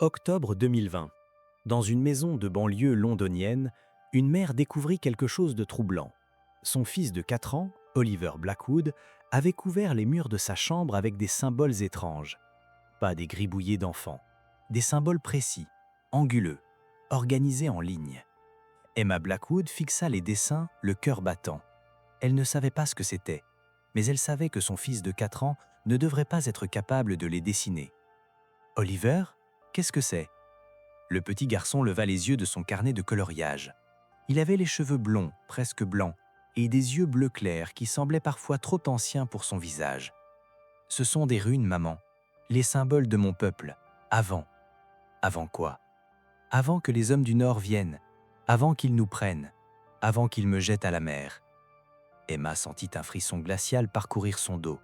Octobre 2020. Dans une maison de banlieue londonienne, une mère découvrit quelque chose de troublant. Son fils de 4 ans, Oliver Blackwood, avait couvert les murs de sa chambre avec des symboles étranges. Pas des gribouillés d'enfants, des symboles précis, anguleux, organisés en ligne. Emma Blackwood fixa les dessins, le cœur battant. Elle ne savait pas ce que c'était, mais elle savait que son fils de 4 ans ne devrait pas être capable de les dessiner. « Oliver, qu'est-ce que c'est ?» Le petit garçon leva les yeux de son carnet de coloriage. Il avait les cheveux blonds, presque blancs, et des yeux bleu clair qui semblaient parfois trop anciens pour son visage. « Ce sont des runes, maman, les symboles de mon peuple, avant. » « Avant quoi ? Avant que les hommes du Nord viennent, avant qu'ils nous prennent, avant qu'ils me jettent à la mer. » Emma sentit un frisson glacial parcourir son dos.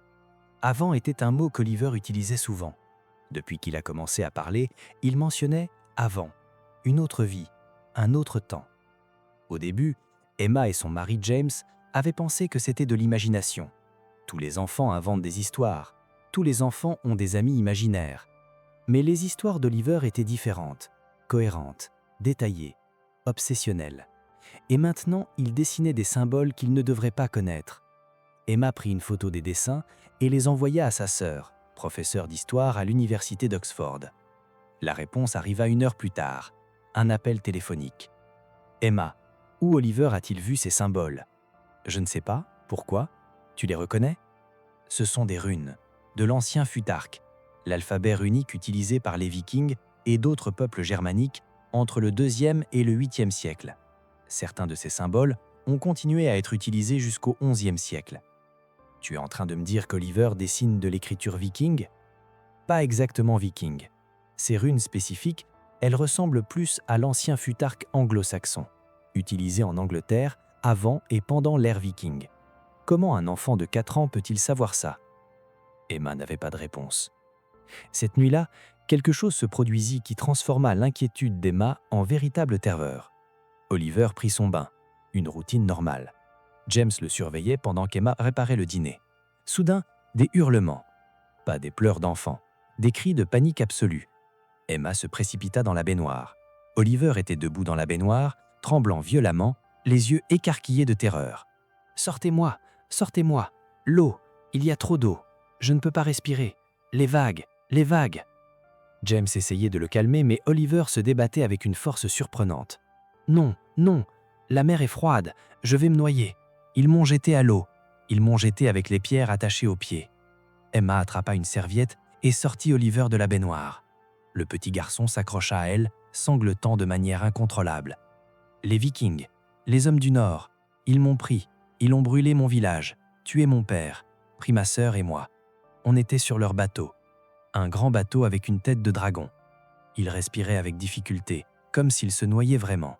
Avant était un mot qu'Oliver utilisait souvent. Depuis qu'il a commencé à parler, il mentionnait « avant », une autre vie, un autre temps. Au début, Emma et son mari James avaient pensé que c'était de l'imagination. Tous les enfants inventent des histoires, tous les enfants ont des amis imaginaires. Mais les histoires d'Oliver étaient différentes, cohérentes, détaillées, obsessionnelles. Et maintenant, il dessinait des symboles qu'il ne devrait pas connaître. Emma prit une photo des dessins et les envoya à sa sœur, professeure d'histoire à l'université d'Oxford. La réponse arriva 1 heure plus tard, un appel téléphonique. « Emma, où Oliver a-t-il vu ces symboles ?»« Je ne sais pas. Pourquoi ? Tu les reconnais ?»« Ce sont des runes, de l'ancien Futhark, l'alphabet runique utilisé par les Vikings et d'autres peuples germaniques entre le 2e et le 8e siècle. Certains de ces symboles ont continué à être utilisés jusqu'au 11e siècle. Tu es en train de me dire qu'Oliver dessine de l'écriture viking ? Pas exactement viking. Ces runes spécifiques, elles ressemblent plus à l'ancien Futhark anglo-saxon, utilisé en Angleterre avant et pendant l'ère viking. Comment un enfant de 4 ans peut-il savoir ça ? Emma n'avait pas de réponse. Cette nuit-là, quelque chose se produisit qui transforma l'inquiétude d'Emma en véritable terreur. Oliver prit son bain, une routine normale. James le surveillait pendant qu'Emma réparait le dîner. Soudain, des hurlements. Pas des pleurs d'enfants, des cris de panique absolue. Emma se précipita dans la baignoire. Oliver était debout dans la baignoire, tremblant violemment, les yeux écarquillés de terreur. « Sortez-moi, sortez-moi, l'eau, il y a trop d'eau, je ne peux pas respirer, les vagues, les vagues !» James essayait de le calmer, mais Oliver se débattait avec une force surprenante. « Non, non, la mer est froide, je vais me noyer. Ils m'ont jeté à l'eau, ils m'ont jeté avec les pierres attachées aux pieds. » Emma attrapa une serviette et sortit Oliver de la baignoire. Le petit garçon s'accrocha à elle, sanglotant de manière incontrôlable. « Les Vikings, les hommes du Nord, ils m'ont pris, ils ont brûlé mon village, tué mon père, pris ma sœur et moi. On était sur leur bateau. Un grand bateau avec une tête de dragon. Il respirait avec difficulté, comme s'il se noyait vraiment.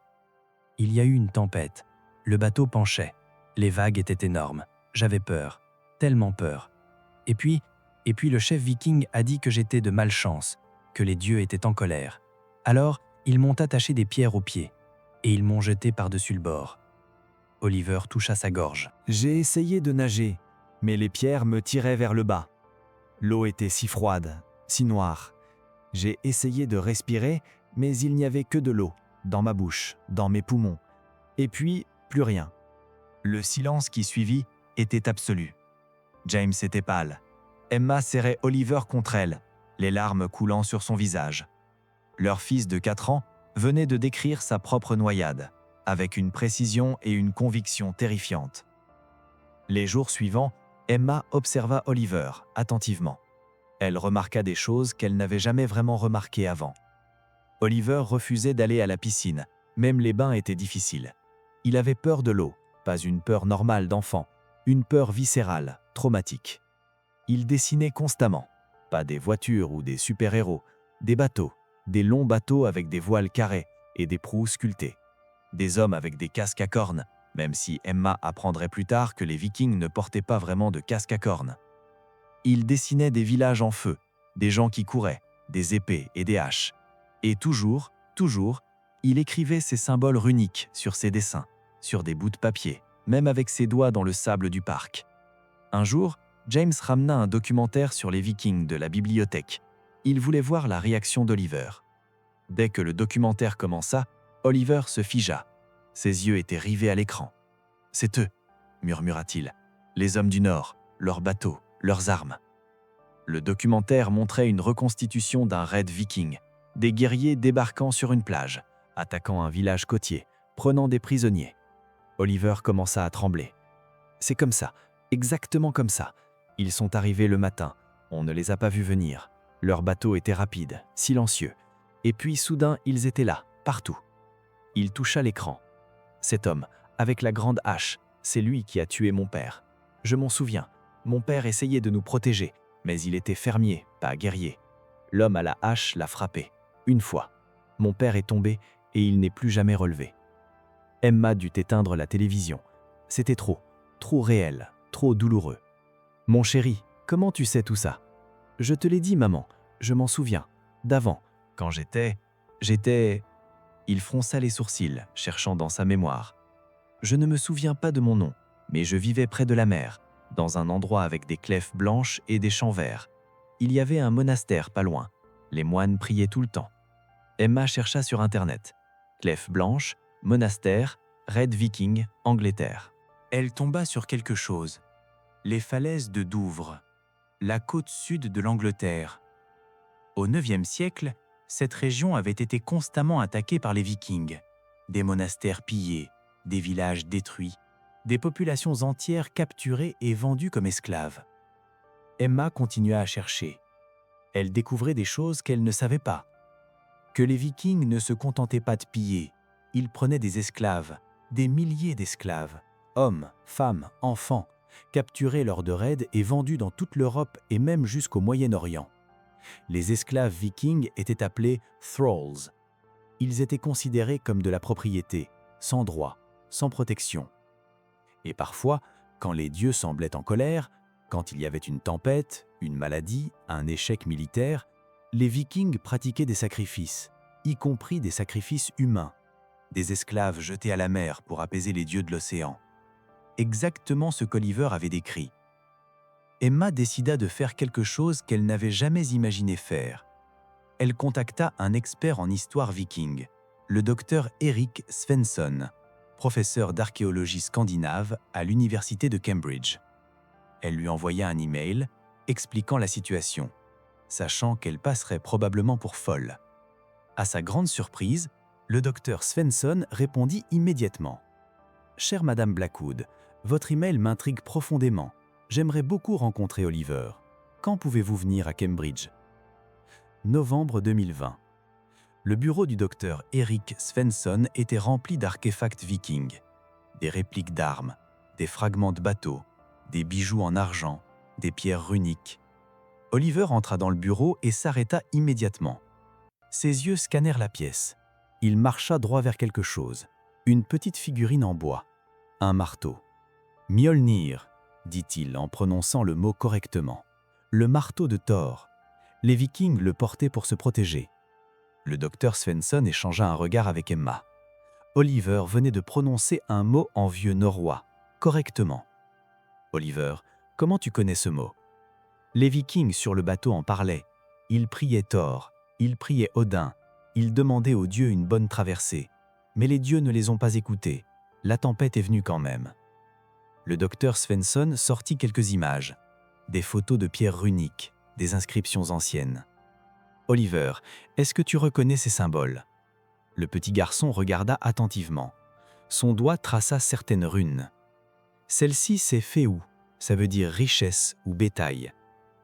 Il y a eu une tempête. Le bateau penchait. Les vagues étaient énormes. J'avais peur, tellement peur. Et puis le chef viking a dit que j'étais de malchance, que les dieux étaient en colère. Alors, ils m'ont attaché des pierres aux pieds, et ils m'ont jeté par-dessus le bord. » Oliver toucha sa gorge. « J'ai essayé de nager, mais les pierres me tiraient vers le bas. L'eau était si froide, si noire. J'ai essayé de respirer, mais il n'y avait que de l'eau, dans ma bouche, dans mes poumons. Et puis, plus rien. » Le silence qui suivit était absolu. James était pâle. Emma serrait Oliver contre elle, les larmes coulant sur son visage. Leur fils de 4 ans venait de décrire sa propre noyade, avec une précision et une conviction terrifiantes. Les jours suivants, Emma observa Oliver attentivement. Elle remarqua des choses qu'elle n'avait jamais vraiment remarquées avant. Oliver refusait d'aller à la piscine, même les bains étaient difficiles. Il avait peur de l'eau, pas une peur normale d'enfant, une peur viscérale, traumatique. Il dessinait constamment, pas des voitures ou des super-héros, des bateaux, des longs bateaux avec des voiles carrées et des proues sculptées. Des hommes avec des casques à cornes, même si Emma apprendrait plus tard que les Vikings ne portaient pas vraiment de casque à cornes. Il dessinait des villages en feu, des gens qui couraient, des épées et des haches. Et toujours, il écrivait ces symboles runiques sur ses dessins, sur des bouts de papier, même avec ses doigts dans le sable du parc. Un jour, James ramena un documentaire sur les Vikings de la bibliothèque. Il voulait voir la réaction d'Oliver. Dès que le documentaire commença, Oliver se figea. Ses yeux étaient rivés à l'écran. « C'est eux », murmura-t-il. « Les hommes du Nord, leurs bateaux, leurs armes. » Le documentaire montrait une reconstitution d'un raid viking, des guerriers débarquant sur une plage, attaquant un village côtier, prenant des prisonniers. Oliver commença à trembler. « C'est comme ça, exactement comme ça. Ils sont arrivés le matin, on ne les a pas vus venir. Leur bateau était rapide, silencieux. Et puis soudain, ils étaient là, partout. » Il toucha l'écran. « Cet homme, avec la grande hache, c'est lui qui a tué mon père. Je m'en souviens, mon père essayait de nous protéger, mais il était fermier, pas guerrier. L'homme à la hache l'a frappé, une fois. Mon père est tombé et il n'est plus jamais relevé. » Emma dut éteindre la télévision. C'était trop réel, trop douloureux. « Mon chéri, comment tu sais tout ça ? » ?»« Je te l'ai dit, maman, je m'en souviens, d'avant, quand j'étais... » Il fronça les sourcils, cherchant dans sa mémoire. « Je ne me souviens pas de mon nom, mais je vivais près de la mer, dans un endroit avec des cliffs blanches et des champs verts. Il y avait un monastère pas loin. Les moines priaient tout le temps. » Emma chercha sur Internet. Cliffs blanches, monastère, raid viking, Angleterre. Elle tomba sur quelque chose. Les falaises de Douvres, la côte sud de l'Angleterre. Au IXe siècle, cette région avait été constamment attaquée par les Vikings. Des monastères pillés, des villages détruits, des populations entières capturées et vendues comme esclaves. Emma continua à chercher. Elle découvrait des choses qu'elle ne savait pas. Que les Vikings ne se contentaient pas de piller, ils prenaient des esclaves, des milliers d'esclaves, hommes, femmes, enfants, capturés lors de raids et vendus dans toute l'Europe et même jusqu'au Moyen-Orient. Les esclaves vikings étaient appelés « thralls ». Ils étaient considérés comme de la propriété, sans droit, sans protection. Et parfois, quand les dieux semblaient en colère, quand il y avait une tempête, une maladie, un échec militaire, les Vikings pratiquaient des sacrifices, y compris des sacrifices humains, des esclaves jetés à la mer pour apaiser les dieux de l'océan. Exactement ce qu'Oliver avait décrit. Emma décida de faire quelque chose qu'elle n'avait jamais imaginé faire. Elle contacta un expert en histoire viking, le docteur Erik Svensson, professeur d'archéologie scandinave à l'université de Cambridge. Elle lui envoya un email expliquant la situation, sachant qu'elle passerait probablement pour folle. À sa grande surprise, le docteur Svensson répondit immédiatement. « Chère Madame Blackwood, votre email m'intrigue profondément. J'aimerais beaucoup rencontrer Oliver. Quand pouvez-vous venir à Cambridge ?» Novembre 2020. Le bureau du docteur Erik Svensson était rempli d'artefacts vikings. Des répliques d'armes, des fragments de bateaux, des bijoux en argent, des pierres runiques. Oliver entra dans le bureau et s'arrêta immédiatement. Ses yeux scannèrent la pièce. Il marcha droit vers quelque chose. Une petite figurine en bois. Un marteau. « Mjolnir », dit-il en prononçant le mot correctement. « Le marteau de Thor. Les Vikings le portaient pour se protéger. » Le docteur Svensson échangea un regard avec Emma. Oliver venait de prononcer un mot en vieux norrois, correctement. « Oliver, comment tu connais ce mot ?» Les Vikings sur le bateau en parlaient. Ils priaient Thor, ils priaient Odin, ils demandaient aux dieux une bonne traversée. Mais les dieux ne les ont pas écoutés. La tempête est venue quand même. Le docteur Svensson sortit quelques images. Des photos de pierres runiques, des inscriptions anciennes. « Oliver, est-ce que tu reconnais ces symboles ?» Le petit garçon regarda attentivement. Son doigt traça certaines runes. « Celle-ci, c'est Féou, ça veut dire richesse ou bétail.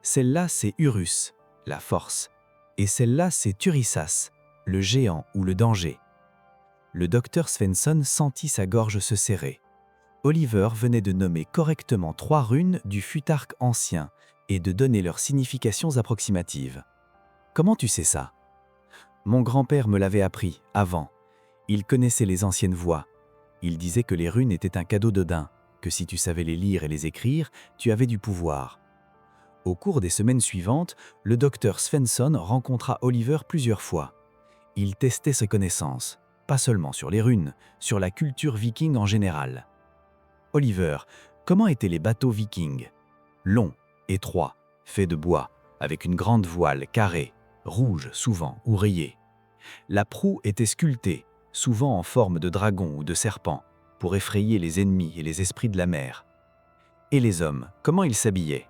Celle-là, c'est Urus, la force. Et celle-là, c'est Turissas, le géant ou le danger. » Le docteur Svensson sentit sa gorge se serrer. Oliver venait de nommer correctement 3 runes du Futhark ancien et de donner leurs significations approximatives. « Comment tu sais ça ?»« Mon grand-père me l'avait appris, avant. Il connaissait les anciennes voix. Il disait que les runes étaient un cadeau d'Odin, que si tu savais les lire et les écrire, tu avais du pouvoir. » Au cours des semaines suivantes, le docteur Svensson rencontra Oliver plusieurs fois. Il testait ses connaissances, pas seulement sur les runes, sur la culture viking en général. « Oliver, comment étaient les bateaux vikings ?»« Longs, étroits, faits de bois, avec une grande voile carrée, rouge souvent ou rayée. La proue était sculptée, souvent en forme de dragon ou de serpent, pour effrayer les ennemis et les esprits de la mer. Et les hommes, comment ils s'habillaient?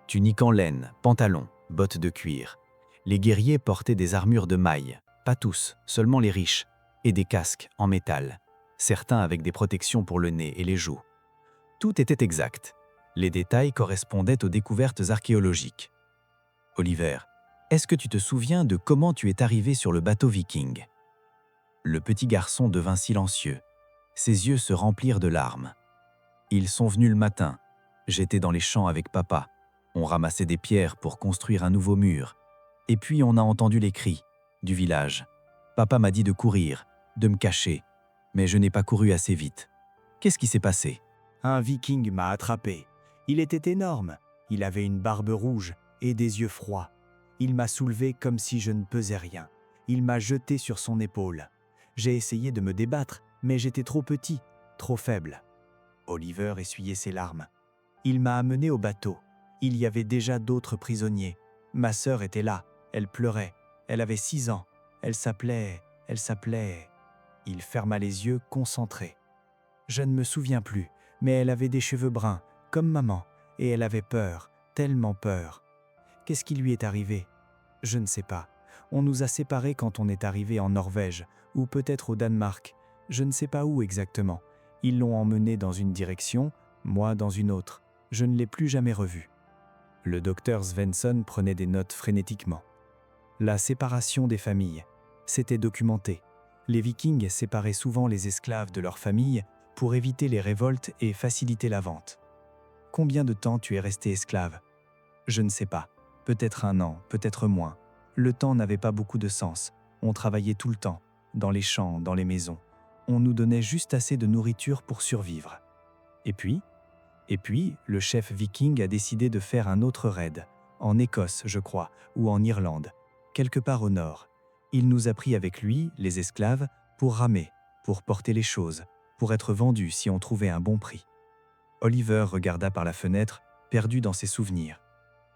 Tunique en laine, pantalons, bottes de cuir. Les guerriers portaient des armures de mailles, pas tous, seulement les riches, et des casques en métal, certains avec des protections pour le nez et les joues. Tout était exact. Les détails correspondaient aux découvertes archéologiques. Oliver, est-ce que tu te souviens de comment tu es arrivé sur le bateau viking? Le petit garçon devint silencieux. Ses yeux se remplirent de larmes. Ils sont venus le matin. J'étais dans les champs avec papa. On ramassait des pierres pour construire un nouveau mur. Et puis on a entendu les cris du village. Papa m'a dit de courir, de me cacher. Mais je n'ai pas couru assez vite. Qu'est-ce qui s'est passé? Un viking m'a attrapé. Il était énorme. Il avait une barbe rouge et des yeux froids. Il m'a soulevé comme si je ne pesais rien. Il m'a jeté sur son épaule. J'ai essayé de me débattre, mais j'étais trop petit, trop faible. Oliver essuyait ses larmes. Il m'a amené au bateau. Il y avait déjà d'autres prisonniers. Ma sœur était là. Elle pleurait. Elle avait 6 ans. Elle s'appelait... Il ferma les yeux, concentré. Je ne me souviens plus, mais elle avait des cheveux bruns, comme maman, et elle avait peur, tellement peur. Qu'est-ce qui lui est arrivé? Je ne sais pas. On nous a séparés quand on est arrivé en Norvège, ou peut-être au Danemark. Je ne sais pas où exactement. Ils l'ont emmené dans une direction, moi dans une autre. Je ne l'ai plus jamais revu. Le docteur Svensson prenait des notes frénétiquement. La séparation des familles. C'était documenté. Les Vikings séparaient souvent les esclaves de leur famille pour éviter les révoltes et faciliter la vente. Combien de temps tu es resté esclave? Je ne sais pas. Peut-être 1 an, peut-être moins. Le temps n'avait pas beaucoup de sens. On travaillait tout le temps, dans les champs, dans les maisons. On nous donnait juste assez de nourriture pour survivre. Et puis, le chef viking a décidé de faire un autre raid, en Écosse, je crois, ou en Irlande, quelque part au nord. Il nous a pris avec lui, les esclaves, pour ramer, pour porter les choses, pour être vendus si on trouvait un bon prix. Oliver regarda par la fenêtre, perdu dans ses souvenirs.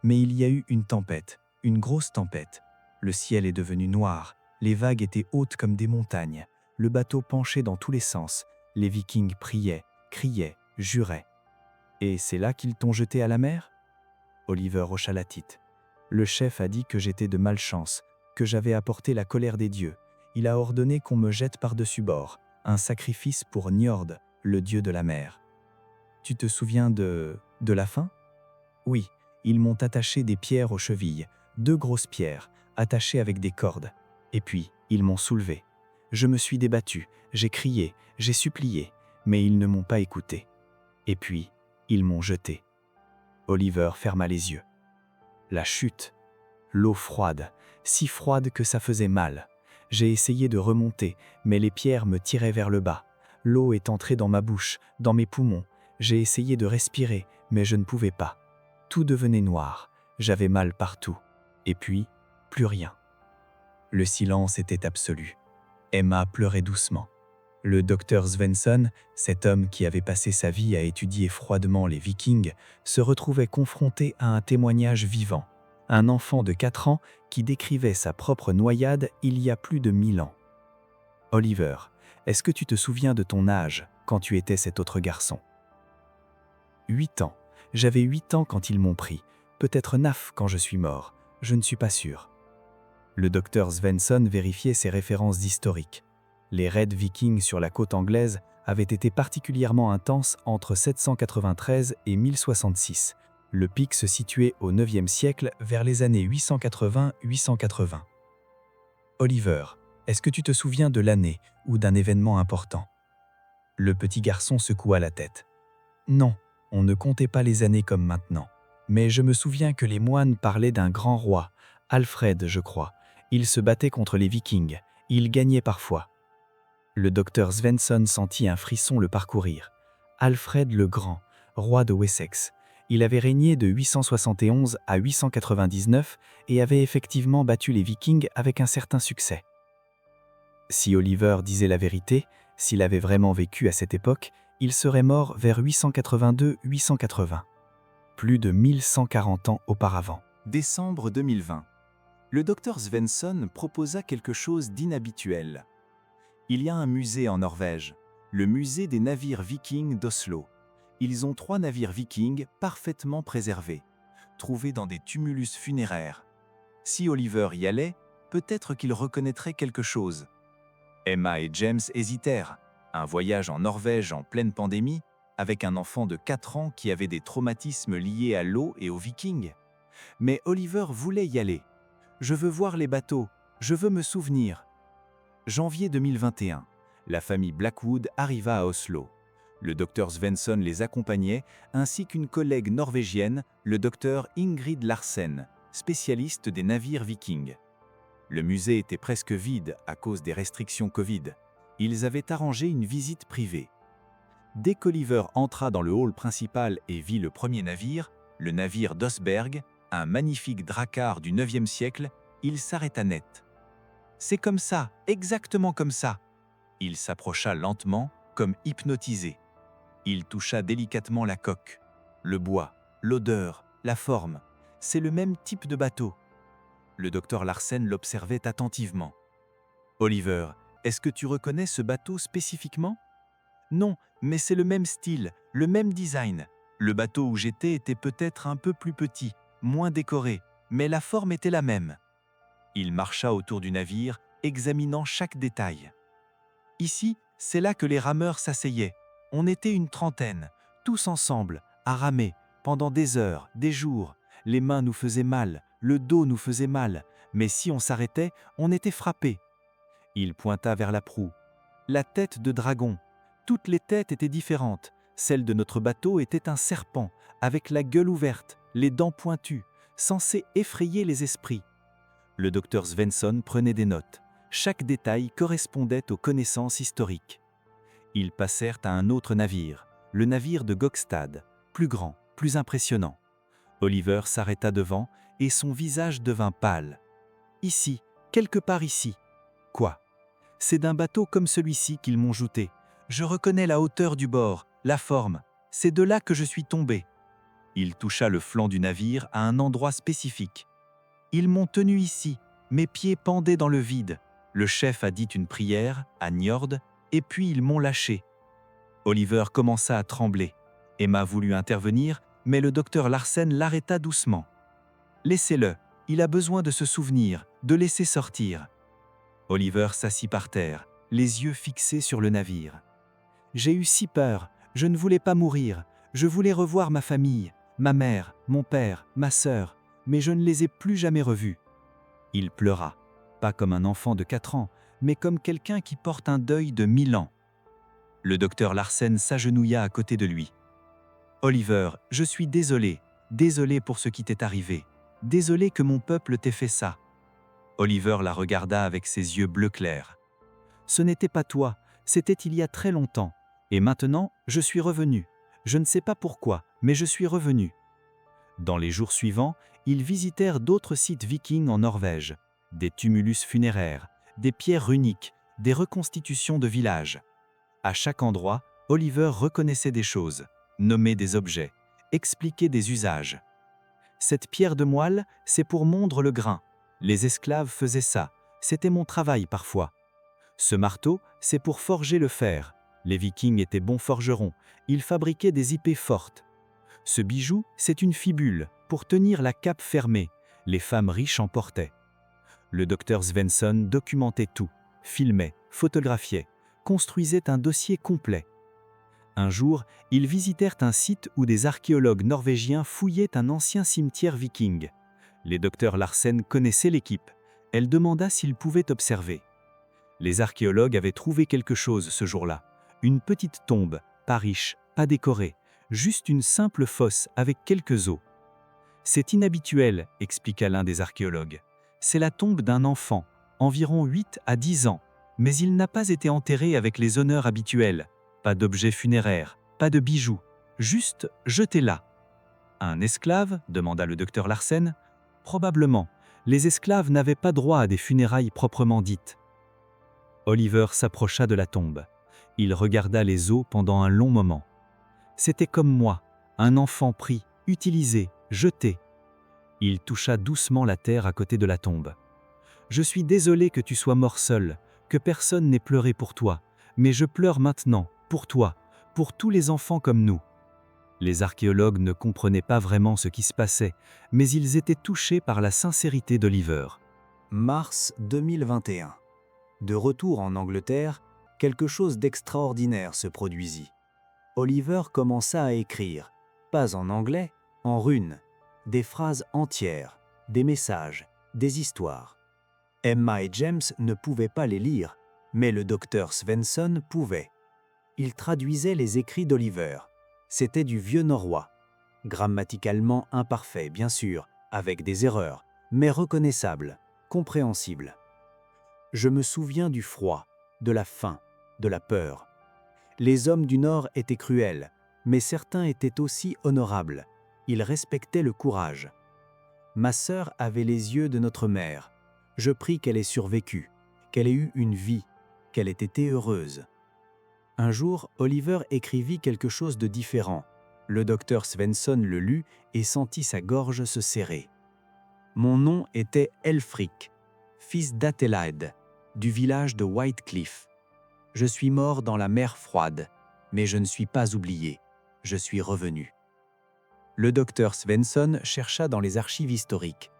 Mais il y a eu une tempête, une grosse tempête. Le ciel est devenu noir, les vagues étaient hautes comme des montagnes, le bateau penchait dans tous les sens, les Vikings priaient, criaient, juraient. Et c'est là qu'ils t'ont jeté à la mer? Oliver hocha la tête. Le chef a dit que j'étais de malchance, que j'avais apporté la colère des dieux. Il a ordonné qu'on me jette par-dessus bord, un sacrifice pour Njord, le dieu de la mer. Tu te souviens de la fin? Oui, ils m'ont attaché des pierres aux chevilles, 2 grosses pierres, attachées avec des cordes. Et puis, ils m'ont soulevé. Je me suis débattu, j'ai crié, j'ai supplié, mais ils ne m'ont pas écouté. Et puis, ils m'ont jeté. Oliver ferma les yeux. La chute. L'eau froide, si froide que ça faisait mal. J'ai essayé de remonter, mais les pierres me tiraient vers le bas. L'eau est entrée dans ma bouche, dans mes poumons. J'ai essayé de respirer, mais je ne pouvais pas. Tout devenait noir, j'avais mal partout. Et puis, plus rien. Le silence était absolu. Emma pleurait doucement. Le docteur Svensson, cet homme qui avait passé sa vie à étudier froidement les Vikings, se retrouvait confronté à un témoignage vivant. Un enfant de 4 ans qui décrivait sa propre noyade il y a plus de 1000 ans. Oliver, est-ce que tu te souviens de ton âge quand tu étais cet autre garçon? 8 ans. J'avais 8 ans quand ils m'ont pris. Peut-être 9 quand je suis mort. Je ne suis pas sûr. Le docteur Svensson vérifiait ses références historiques. Les raids vikings sur la côte anglaise avaient été particulièrement intenses entre 793 et 1066. Le pic se situait au IXe siècle vers les années 880-880. Oliver, est-ce que tu te souviens de l'année ou d'un événement important? Le petit garçon secoua la tête. Non, on ne comptait pas les années comme maintenant. Mais je me souviens que les moines parlaient d'un grand roi, Alfred, je crois. Il se battait contre les Vikings. Il gagnait parfois. Le docteur Svensson sentit un frisson le parcourir. Alfred le Grand, roi de Wessex. Il avait régné de 871 à 899 et avait effectivement battu les Vikings avec un certain succès. Si Oliver disait la vérité, s'il avait vraiment vécu à cette époque, il serait mort vers 882-880. Plus de 1140 ans auparavant. Décembre 2020. Le docteur Svensson proposa quelque chose d'inhabituel. Il y a un musée en Norvège, le musée des navires vikings d'Oslo. Ils ont 3 navires vikings parfaitement préservés, trouvés dans des tumulus funéraires. Si Oliver y allait, peut-être qu'il reconnaîtrait quelque chose. Emma et James hésitèrent. Un voyage en Norvège en pleine pandémie, avec un enfant de 4 ans qui avait des traumatismes liés à l'eau et aux vikings. Mais Oliver voulait y aller. « Je veux voir les bateaux, je veux me souvenir. » Janvier 2021, la famille Blackwood arriva à Oslo. Le docteur Svensson les accompagnait, ainsi qu'une collègue norvégienne, le docteur Ingrid Larsen, spécialiste des navires vikings. Le musée était presque vide à cause des restrictions Covid. Ils avaient arrangé une visite privée. Dès qu'Oliver entra dans le hall principal et vit le premier navire, le navire d'Osberg, un magnifique drakkar du 9e siècle, il s'arrêta net. « C'est comme ça, exactement comme ça !» Il s'approcha lentement, comme hypnotisé. Il toucha délicatement la coque. Le bois, l'odeur, la forme, c'est le même type de bateau. Le docteur Larsen l'observait attentivement. « Oliver, est-ce que tu reconnais ce bateau spécifiquement ?»« Non, mais c'est le même style, le même design. Le bateau où j'étais était peut-être un peu plus petit, moins décoré, mais la forme était la même. » Il marcha autour du navire, examinant chaque détail. « Ici, c'est là que les rameurs s'asseyaient. On était une trentaine, tous ensemble, à ramer, pendant des heures, des jours. Les mains nous faisaient mal, le dos nous faisait mal, mais si on s'arrêtait, on était frappé. » Il pointa vers la proue. « La tête de dragon. Toutes les têtes étaient différentes. Celle de notre bateau était un serpent, avec la gueule ouverte, les dents pointues, censé effrayer les esprits. » Le docteur Svensson prenait des notes. Chaque détail correspondait aux connaissances historiques. Ils passèrent à un autre navire, le navire de Gokstad, plus grand, plus impressionnant. Oliver s'arrêta devant et son visage devint pâle. « Ici, quelque part ici. »« Quoi ? C'est d'un bateau comme celui-ci qu'ils m'ont jouté. Je reconnais la hauteur du bord, la forme. C'est de là que je suis tombé. » Il toucha le flanc du navire à un endroit spécifique. « Ils m'ont tenu ici, mes pieds pendaient dans le vide. Le chef a dit une prière, à Njord, et puis ils m'ont lâché. » Oliver commença à trembler. Emma voulut intervenir, mais le docteur Larsen l'arrêta doucement. « Laissez-le, il a besoin de se souvenir, de laisser sortir. » Oliver s'assit par terre, les yeux fixés sur le navire. « J'ai eu si peur, je ne voulais pas mourir, je voulais revoir ma famille, ma mère, mon père, ma sœur, mais je ne les ai plus jamais revus. » Il pleura, pas comme un enfant de 4 ans, mais comme quelqu'un qui porte un deuil de 1000 ans. Le docteur Larsen s'agenouilla à côté de lui. « Oliver, je suis désolé, désolé pour ce qui t'est arrivé, désolé que mon peuple t'ait fait ça. » Oliver la regarda avec ses yeux bleu clair. « Ce n'était pas toi, c'était il y a très longtemps, et maintenant, je suis revenu. Je ne sais pas pourquoi, mais je suis revenu. » Dans les jours suivants, ils visitèrent d'autres sites vikings en Norvège, des tumulus funéraires, des pierres runiques, des reconstitutions de villages. À chaque endroit, Oliver reconnaissait des choses, nommait des objets, expliquait des usages. « Cette pierre de moelle, c'est pour mondre le grain. Les esclaves faisaient ça, c'était mon travail parfois. Ce marteau, c'est pour forger le fer. Les vikings étaient bons forgerons, ils fabriquaient des épées fortes. Ce bijou, c'est une fibule, pour tenir la cape fermée. Les femmes riches en portaient. » Le docteur Svensson documentait tout, filmait, photographiait, construisait un dossier complet. Un jour, ils visitèrent un site où des archéologues norvégiens fouillaient un ancien cimetière viking. Les docteurs Larsen connaissaient l'équipe. Elle demanda s'ils pouvaient observer. Les archéologues avaient trouvé quelque chose ce jour-là. Une petite tombe, pas riche, pas décorée, juste une simple fosse avec quelques os. « C'est inhabituel, » expliqua l'un des archéologues. « C'est la tombe d'un enfant, environ 8 à 10 ans, mais il n'a pas été enterré avec les honneurs habituels. Pas d'objets funéraires, pas de bijoux, juste jeté là. »« Un esclave ?» demanda le docteur Larsen. « Probablement. Les esclaves n'avaient pas droit à des funérailles proprement dites. » Oliver s'approcha de la tombe. Il regarda les os pendant un long moment. « C'était comme moi, un enfant pris, utilisé, jeté. Il toucha doucement la terre à côté de la tombe. « Je suis désolé que tu sois mort seul, que personne n'ait pleuré pour toi, mais je pleure maintenant, pour toi, pour tous les enfants comme nous. » Les archéologues ne comprenaient pas vraiment ce qui se passait, mais ils étaient touchés par la sincérité d'Oliver. Mars 2021. De retour en Angleterre, quelque chose d'extraordinaire se produisit. Oliver commença à écrire, pas en anglais, en runes, des phrases entières, des messages, des histoires. Emma et James ne pouvaient pas les lire, mais le docteur Svensson pouvait. Il traduisait les écrits d'Oliver. C'était du vieux norrois. Grammaticalement imparfait, bien sûr, avec des erreurs, mais reconnaissable, compréhensible. Je me souviens du froid, de la faim, de la peur. Les hommes du Nord étaient cruels, mais certains étaient aussi honorables. Ils respectaient le courage. Ma sœur avait les yeux de notre mère. Je prie qu'elle ait survécu, qu'elle ait eu une vie, qu'elle ait été heureuse. Un jour, Oliver écrivit quelque chose de différent. Le docteur Svensson le lut et sentit sa gorge se serrer. Mon nom était Elfric, fils d'Athelheid, du village de Whitecliff. Je suis mort dans la mer froide, mais je ne suis pas oublié. Je suis revenu. Le docteur Svensson chercha dans les archives historiques.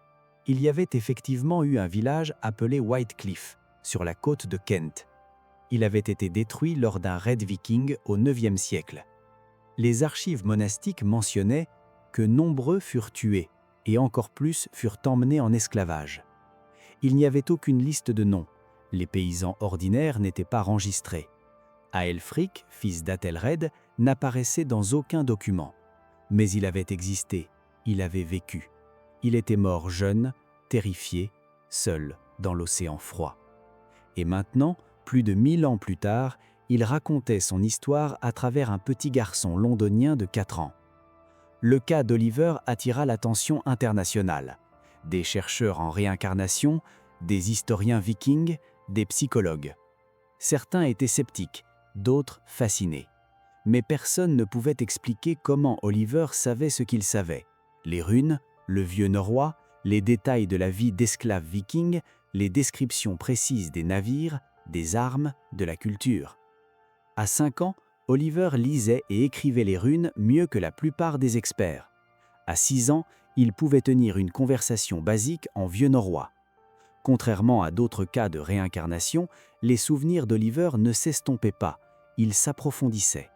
Il y avait effectivement eu un village appelé Whitecliff, sur la côte de Kent. Il avait été détruit lors d'un raid viking au IXe siècle. Les archives monastiques mentionnaient que nombreux furent tués et encore plus furent emmenés en esclavage. Il n'y avait aucune liste de noms. Les paysans ordinaires n'étaient pas enregistrés. Aelfric, fils d'Athelred, n'apparaissait dans aucun document. Mais il avait existé, il avait vécu. Il était mort jeune, terrifié, seul dans l'océan froid. Et maintenant, plus de 1000 ans plus tard, il racontait son histoire à travers un petit garçon londonien de 4 ans. Le cas d'Oliver attira l'attention internationale. Des chercheurs en réincarnation, des historiens vikings, des psychologues. Certains étaient sceptiques, d'autres fascinés. Mais personne ne pouvait expliquer comment Oliver savait ce qu'il savait. Les runes, le vieux norrois, les détails de la vie d'esclaves vikings, les descriptions précises des navires, des armes, de la culture. À 5 ans, Oliver lisait et écrivait les runes mieux que la plupart des experts. À 6 ans, il pouvait tenir une conversation basique en vieux norrois. Contrairement à d'autres cas de réincarnation, les souvenirs d'Oliver ne s'estompaient pas, ils s'approfondissaient.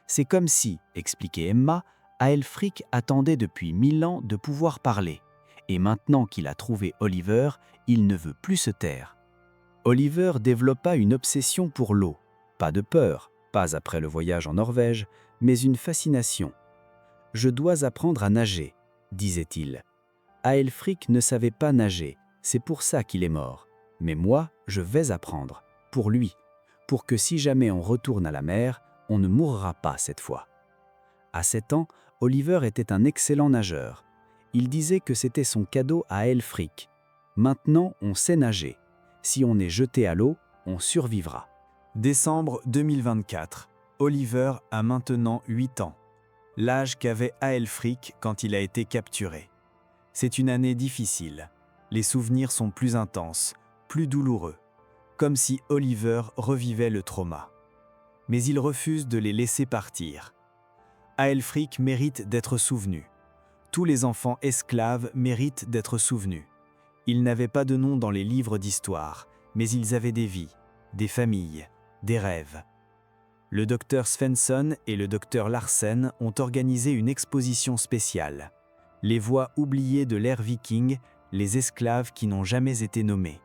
C'est comme si, expliquait Emma, Aelfric attendait depuis 1000 ans de pouvoir parler. Et maintenant qu'il a trouvé Oliver, il ne veut plus se taire. Oliver développa une obsession pour l'eau. Pas de peur, pas après le voyage en Norvège, mais une fascination. « Je dois apprendre à nager », disait-il. Aelfric ne savait pas nager, c'est pour ça qu'il est mort. Mais moi, je vais apprendre, pour lui, pour que si jamais on retourne à la mer, on ne mourra pas cette fois. À 7 ans, Oliver était un excellent nageur. Il disait que c'était son cadeau à Aelfric. Maintenant, on sait nager. Si on est jeté à l'eau, on survivra. Décembre 2024. Oliver a maintenant 8 ans. L'âge qu'avait Aelfric quand il a été capturé. C'est une année difficile. Les souvenirs sont plus intenses, plus douloureux. Comme si Oliver revivait le trauma. Mais il refuse de les laisser partir. Aelfric mérite d'être souvenu. Tous les enfants esclaves méritent d'être souvenus. Ils n'avaient pas de nom dans les livres d'histoire, mais ils avaient des vies, des familles, des rêves. Le docteur Svensson et le docteur Larsen ont organisé une exposition spéciale. Les voix oubliées de l'ère viking, les esclaves qui n'ont jamais été nommés.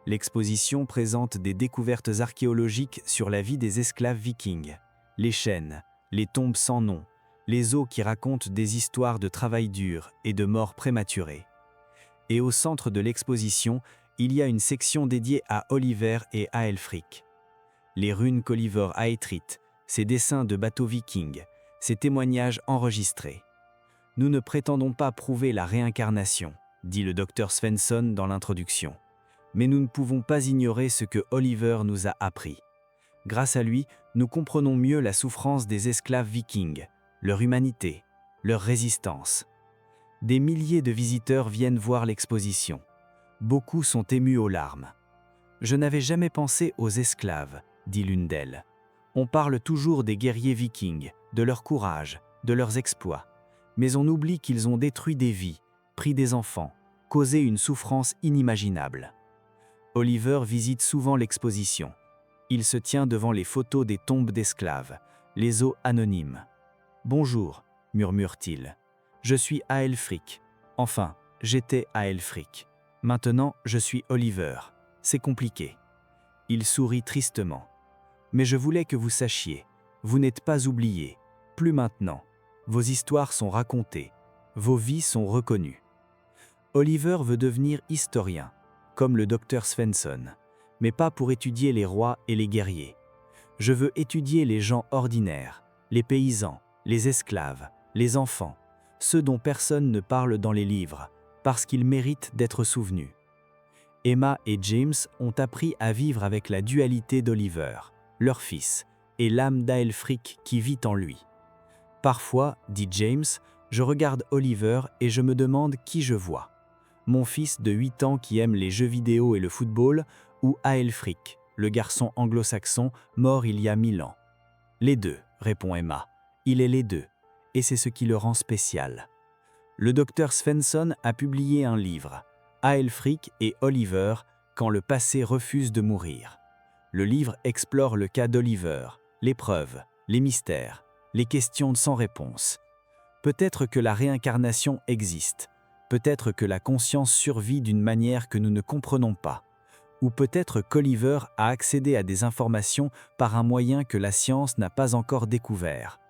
L'exposition présente des découvertes archéologiques sur la vie des esclaves vikings, les chaînes, les tombes sans nom, les os qui racontent des histoires de travail dur et de morts prématurées. Et au centre de l'exposition, il y a une section dédiée à Oliver et Aelfric. Les runes qu'Oliver a écrites, ses dessins de bateaux vikings, ses témoignages enregistrés. Nous ne prétendons pas prouver la réincarnation, dit le docteur Svensson dans l'introduction. Mais nous ne pouvons pas ignorer ce que Oliver nous a appris. Grâce à lui, nous comprenons mieux la souffrance des esclaves vikings, leur humanité, leur résistance. Des milliers de visiteurs viennent voir l'exposition. Beaucoup sont émus aux larmes. « Je n'avais jamais pensé aux esclaves », dit l'une d'elles. « On parle toujours des guerriers vikings, de leur courage, de leurs exploits. Mais on oublie qu'ils ont détruit des vies, pris des enfants, causé une souffrance inimaginable. » Oliver visite souvent l'exposition. Il se tient devant les photos des tombes d'esclaves, les os anonymes. « Bonjour », murmure-t-il. « Je suis Aelfric. Enfin, j'étais Aelfric. Maintenant, je suis Oliver. C'est compliqué. » Il sourit tristement. « Mais je voulais que vous sachiez, vous n'êtes pas oubliés. Plus maintenant. Vos histoires sont racontées. Vos vies sont reconnues. » Oliver veut devenir historien, comme le docteur Svensson, mais pas pour étudier les rois et les guerriers. « Je veux étudier les gens ordinaires, les paysans, les esclaves, les enfants, ceux dont personne ne parle dans les livres, parce qu'ils méritent d'être souvenus. » Emma et James ont appris à vivre avec la dualité d'Oliver, leur fils, et l'âme d'Aelfric qui vit en lui. « Parfois, dit James, je regarde Oliver et je me demande qui je vois. Mon fils de 8 ans qui aime les jeux vidéo et le football, ou Aelfric, le garçon anglo-saxon mort il y a 1000 ans. »« Les deux, répond Emma. Il est les deux, et c'est ce qui le rend spécial. » Le docteur Svensson a publié un livre, Aelfric et Oliver, quand le passé refuse de mourir. Le livre explore le cas d'Oliver, les preuves, les mystères, les questions sans réponse. Peut-être que la réincarnation existe, peut-être que la conscience survit d'une manière que nous ne comprenons pas, ou peut-être qu'Oliver a accédé à des informations par un moyen que la science n'a pas encore découvert.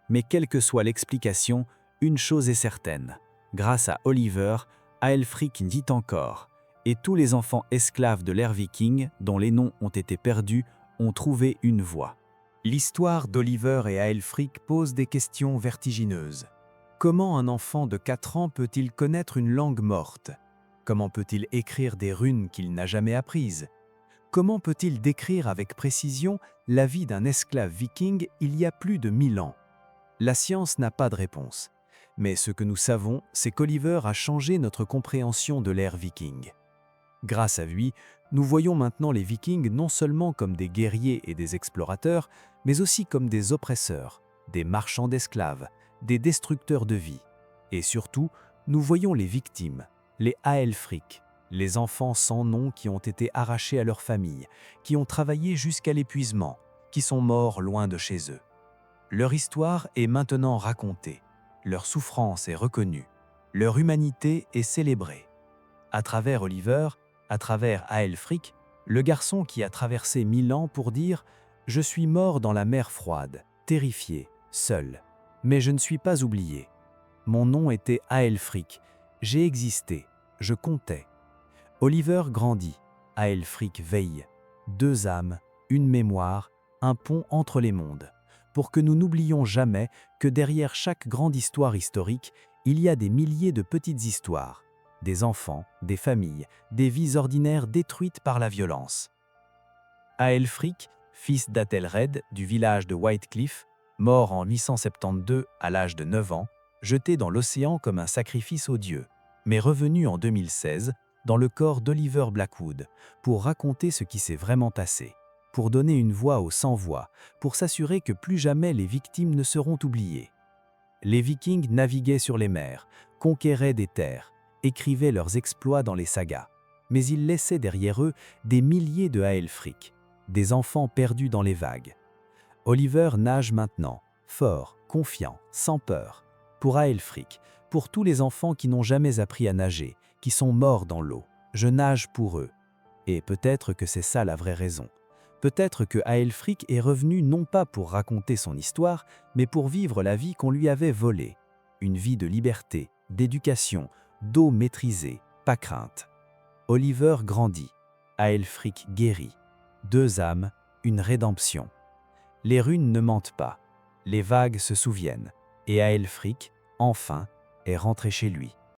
Mais quelle que soit l'explication, une chose est certaine. Grâce à Oliver, Aelfric vit encore, et tous les enfants esclaves de l'ère viking, dont les noms ont été perdus, ont trouvé une voie. L'histoire d'Oliver et Aelfric pose des questions vertigineuses. Comment un enfant de 4 ans peut-il connaître une langue morte? Comment peut-il écrire des runes qu'il n'a jamais apprises? Comment peut-il décrire avec précision la vie d'un esclave viking il y a plus de 1000 ans? La science n'a pas de réponse. Mais ce que nous savons, c'est qu'Oliver a changé notre compréhension de l'ère viking. Grâce à lui, nous voyons maintenant les Vikings non seulement comme des guerriers et des explorateurs, mais aussi comme des oppresseurs, des marchands d'esclaves, des destructeurs de vie. Et surtout, nous voyons les victimes, les Aelfric, les enfants sans nom qui ont été arrachés à leur famille, qui ont travaillé jusqu'à l'épuisement, qui sont morts loin de chez eux. Leur histoire est maintenant racontée, leur souffrance est reconnue, leur humanité est célébrée. À travers Oliver, à travers Aelfric, le garçon qui a traversé 1000 ans pour dire « Je suis mort dans la mer froide, terrifié, seul, mais je ne suis pas oublié. Mon nom était Aelfric, j'ai existé, je comptais. » Oliver grandit, Aelfric veille. 2 âmes, une mémoire, un pont entre les mondes, pour que nous n'oublions jamais que derrière chaque grande histoire historique, il y a des milliers de petites histoires, des enfants, des familles, des vies ordinaires détruites par la violence. Aelfric, fils d'Athelred du village de Whitecliff, mort en 872 à l'âge de 9 ans, jeté dans l'océan comme un sacrifice aux dieux, mais revenu en 2016 dans le corps d'Oliver Blackwood pour raconter ce qui s'est vraiment passé, pour donner une voix aux sans-voix, pour s'assurer que plus jamais les victimes ne seront oubliées. Les Vikings naviguaient sur les mers, conquéraient des terres, écrivaient leurs exploits dans les sagas, mais ils laissaient derrière eux des milliers de Aelfric, des enfants perdus dans les vagues. Oliver nage maintenant, fort, confiant, sans peur, pour Aelfric, pour tous les enfants qui n'ont jamais appris à nager, qui sont morts dans l'eau. Je nage pour eux. Et peut-être que c'est ça la vraie raison. Peut-être que Aelfric est revenu non pas pour raconter son histoire, mais pour vivre la vie qu'on lui avait volée. Une vie de liberté, d'éducation, d'eau maîtrisée, pas crainte. Oliver grandit, Aelfric guérit. 2 âmes, une rédemption. Les runes ne mentent pas, les vagues se souviennent, et Aelfric, enfin, est rentré chez lui.